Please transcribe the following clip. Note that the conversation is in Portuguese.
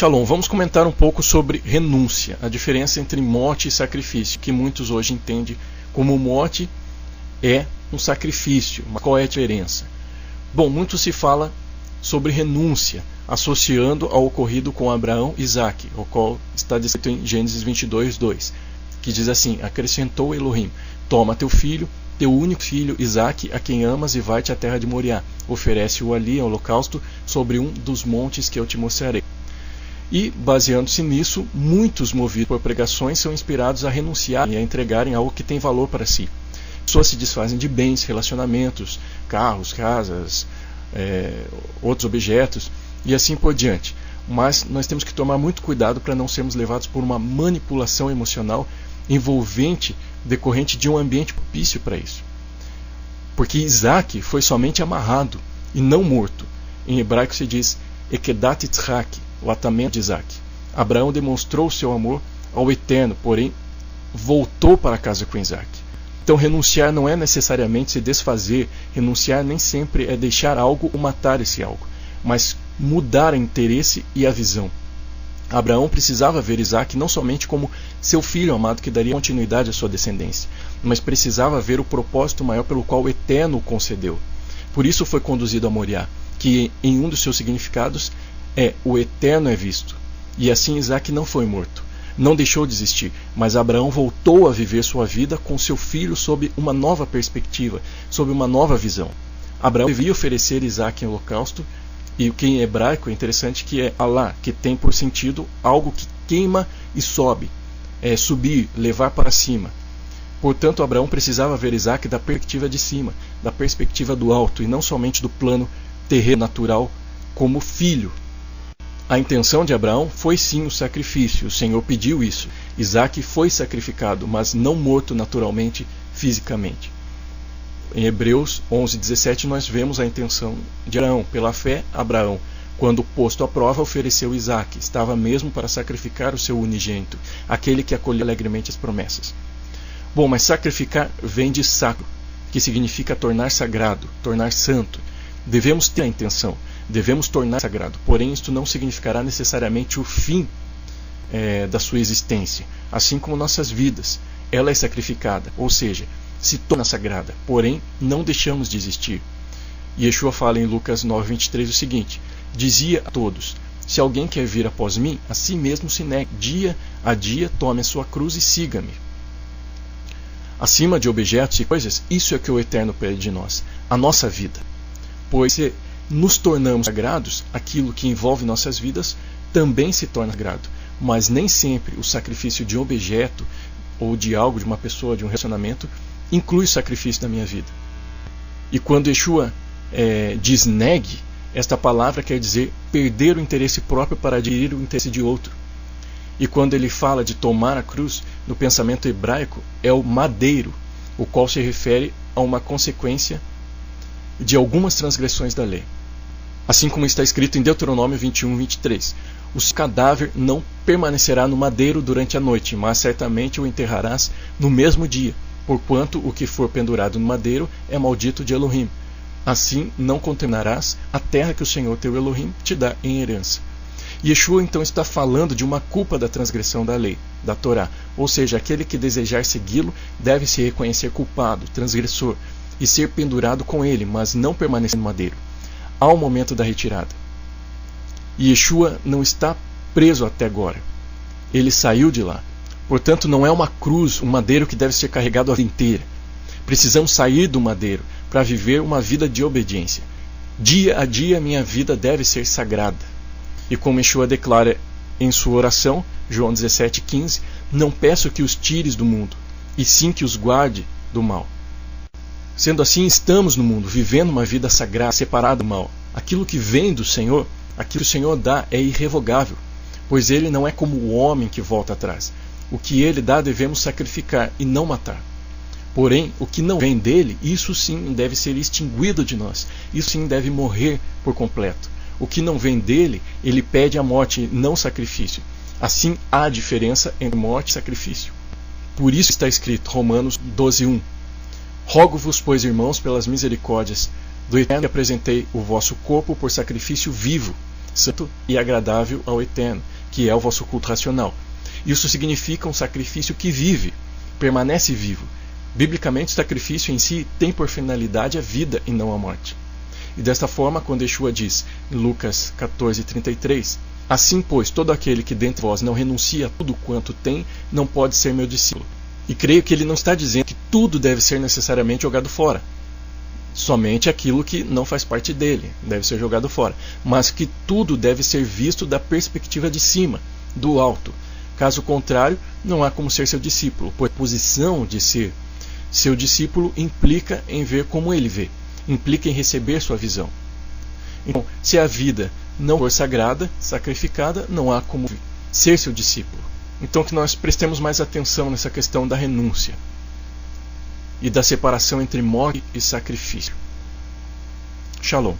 Shalom, vamos comentar um pouco sobre renúncia, a diferença entre morte e sacrifício, que muitos hoje entendem como morte é um sacrifício. Mas qual é a diferença? Bom, muito se fala sobre renúncia, associando ao ocorrido com Abraão e Isaque, o qual está descrito em Gênesis 22, 2, que diz assim: acrescentou Elohim, toma teu filho, teu único filho Isaque, a quem amas, e vai-te à terra de Moriá, oferece-o ali em holocausto sobre um dos montes que eu te mostrarei. E, baseando-se nisso, muitos movidos por pregações são inspirados a renunciarem e a entregarem algo que tem valor para si. Pessoas se desfazem de bens, relacionamentos, carros, casas, outros objetos e assim por diante. Mas nós temos que tomar muito cuidado para não sermos levados por uma manipulação emocional envolvente, decorrente de um ambiente propício para isso. Porque Isaque foi somente amarrado e não morto. Em hebraico se diz Ekedat Yitzhak, o atamento de Isaque. Abraão demonstrou seu amor ao Eterno, porém voltou para casa com Isaque. Então renunciar não é necessariamente se desfazer, renunciar nem sempre é deixar algo ou matar esse algo, mas mudar o interesse e a visão. Abraão precisava ver Isaque não somente como seu filho amado que daria continuidade à sua descendência, mas precisava ver o propósito maior pelo qual o Eterno o concedeu. Por isso foi conduzido a Moriá, que em um dos seus significados é o Eterno é visto. E assim Isaque não foi morto, não deixou de existir, mas Abraão voltou a viver sua vida com seu filho sob uma nova perspectiva, sob uma nova visão. Abraão devia oferecer Isaque em holocausto, e o que em hebraico é interessante que é Alá, que tem por sentido algo que queima e sobe, subir, levar para cima. Portanto, Abraão precisava ver Isaque da perspectiva de cima, da perspectiva do alto, e não somente do plano terreno natural como filho. A intenção de Abraão foi sim o sacrifício, o Senhor pediu isso. Isaque foi sacrificado, mas não morto naturalmente, fisicamente. Em Hebreus 11:17 nós vemos a intenção de Abraão. Pela fé, Abraão, quando posto à prova, ofereceu Isaque. Estava mesmo para sacrificar o seu unigênito, aquele que acolheu alegremente as promessas. Bom, mas sacrificar vem de sacro, que significa tornar sagrado, tornar santo. Devemos ter a intenção, devemos tornar sagrado, porém isto não significará necessariamente o fim da sua existência, assim como nossas vidas. Ela é sacrificada, ou seja, se torna sagrada, porém não deixamos de existir. Yeshua fala em Lucas 9:23 o seguinte: dizia a todos, se alguém quer vir após mim, a si mesmo se negue, dia a dia tome a sua cruz e siga-me. Acima de objetos e coisas, isso é que o Eterno pede de nós, a nossa vida. Pois se nos tornamos sagrados, aquilo que envolve nossas vidas também se torna sagrado. Mas nem sempre o sacrifício de um objeto, ou de algo, de uma pessoa, de um relacionamento, inclui o sacrifício da minha vida. E quando Yeshua diz negue, esta palavra quer dizer perder o interesse próprio para adquirir o interesse de outro. E quando ele fala de tomar a cruz, no pensamento hebraico, é o madeiro, o qual se refere a uma consequência de algumas transgressões da lei. Assim como está escrito em Deuteronômio 21:23, o seu cadáver não permanecerá no madeiro durante a noite, mas certamente o enterrarás no mesmo dia, porquanto o que for pendurado no madeiro é maldito de Elohim. Assim não contaminarás a terra que o Senhor teu Elohim te dá em herança. Yeshua então está falando de uma culpa da transgressão da lei, da Torá, ou seja, aquele que desejar segui-lo deve se reconhecer culpado, transgressor, e ser pendurado com ele, mas não permanecer no madeiro, ao momento da retirada. Yeshua não está preso até agora. Ele saiu de lá. Portanto, não é uma cruz, um madeiro que deve ser carregado a vida inteira. Precisamos sair do madeiro para viver uma vida de obediência. Dia a dia, minha vida deve ser sagrada. E como Yeshua declara em sua oração, João 17:15, não peço que os tires do mundo, e sim que os guarde do mal. Sendo assim, estamos no mundo, vivendo uma vida sagrada, separada do mal. Aquilo que vem do Senhor, aquilo que o Senhor dá é irrevogável, pois Ele não é como o homem que volta atrás. O que Ele dá devemos sacrificar e não matar. Porém, o que não vem dele, isso sim deve ser extinguido de nós. Isso sim deve morrer por completo. O que não vem dele, Ele pede a morte, não sacrifício. Assim, há diferença entre morte e sacrifício. Por isso está escrito, Romanos 12:1. Rogo-vos, pois, irmãos, pelas misericórdias do Eterno, que apresentei o vosso corpo por sacrifício vivo, santo e agradável ao Eterno, que é o vosso culto racional. Isso significa um sacrifício que vive, permanece vivo. Biblicamente, o sacrifício em si tem por finalidade a vida e não a morte. E desta forma, quando Yeshua diz, em Lucas 14:33, assim, pois, todo aquele que dentre vós não renuncia a tudo quanto tem, não pode ser meu discípulo. E creio que ele não está dizendo que tudo deve ser necessariamente jogado fora. Somente aquilo que não faz parte dele deve ser jogado fora. Mas que tudo deve ser visto da perspectiva de cima, do alto. Caso contrário, não há como ser seu discípulo, pois a posição de ser seu discípulo implica em ver como ele vê, implica em receber sua visão. Então, se a vida não for sagrada, sacrificada, não há como ser seu discípulo. Então que nós prestemos mais atenção nessa questão da renúncia e da separação entre morte e sacrifício. Shalom.